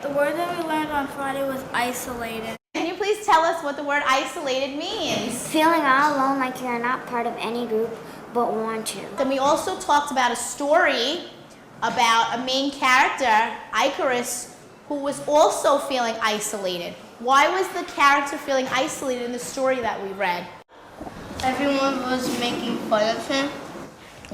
The word that we learned on Friday was isolated. Can you please tell us what the word isolated means? Feeling all alone, like you're not part of any group but want to. Then we also talked about a story about a main character, Icarus, who was also feeling isolated. Why was the character feeling isolated in the story that we read? Everyone was making fun of him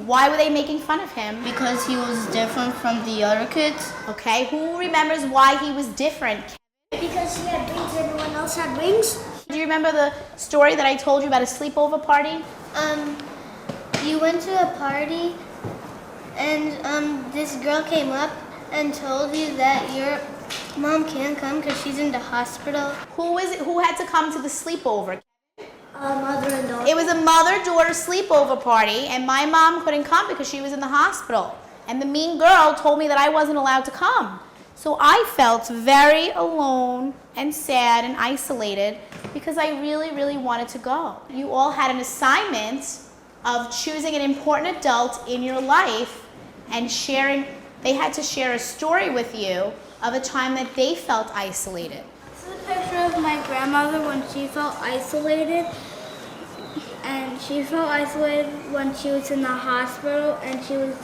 Why were they making fun of him? because he was different from the other kids. Okay, who remembers why he was different? Because he had wings and everyone else had wings? Do you remember the story that I told you about a sleepover party? You went to a party and this girl came up and told you that your mom can't come because she's in the hospital. Who had to come to the sleepover? Mother and daughter. It was a mother-daughter sleepover party, and my mom couldn't come because she was in the hospital. And the mean girl told me that I wasn't allowed to come. So I felt very alone and sad and isolated because I really, really wanted to go. You all had an assignment of choosing an important adult in your life and they had to share a story with you of a time that they felt isolated. This is a picture of my grandmother when she felt isolated. And she felt isolated when she was in the hospital and she was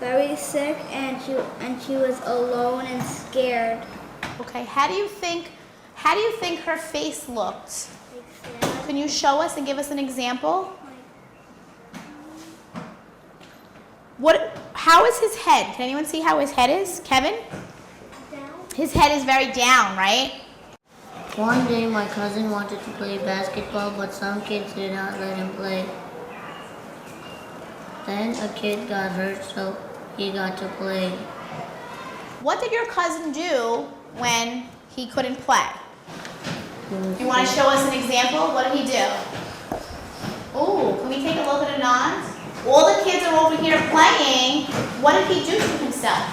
very sick and she was alone and scared. Okay, how do you think her face looked? Can you show us and give us an example? How is his head? Can anyone see how his head is? Kevin? Down. His head is very down, right? One day my cousin wanted to play basketball, but some kids did not let him play. Then a kid got hurt, so he got to play. What did your cousin do when he couldn't play? You want to show us an example? What did he do? Ooh, can we take a look at Anand? All the kids are over here playing. What did he do to himself?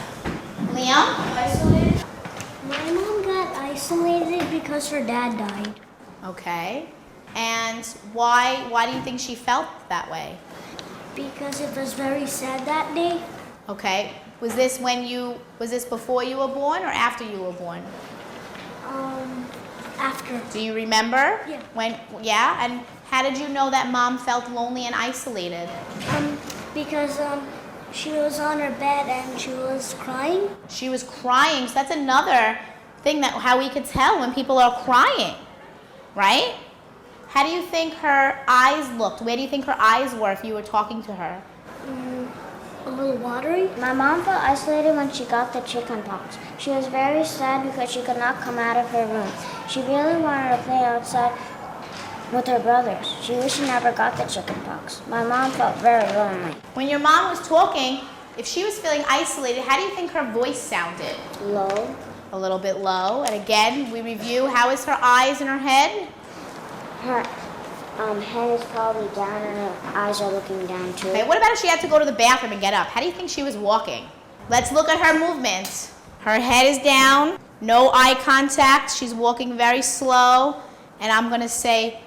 Liam? Isolated? My mom got isolated because her dad died. Okay. And why do you think she felt that way? Because it was very sad that day. Okay. Was this before you were born or after you were born? After. Do you remember? Yeah. Yeah? And how did you know that mom felt lonely and isolated? Because she was on her bed and she was crying. She was crying. So that's another thing how we could tell when people are crying, right? How do you think her eyes looked? Where do you think her eyes were if you were talking to her? A little watery. My mom felt isolated when she got the chicken pox. She was very sad because she could not come out of her room. She really wanted to play outside with her brothers. She wished she never got the chicken pox. My mom felt very lonely. When your mom was talking, if she was feeling isolated, how do you think her voice sounded? Low. A little bit low. And again, we review, how is her eyes and her head? Her head is probably down and her eyes are looking down too. Okay, what about if she had to go to the bathroom and get up? How do you think she was walking? Let's look at her movements. Her head is down, no eye contact. She's walking very slow. And I'm going to say,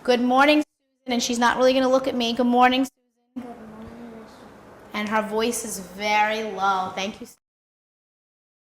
good morning, Susan. And she's not really going to look at me. Good morning, Susan. Good morning, Miss. And her voice is very low. Thank you.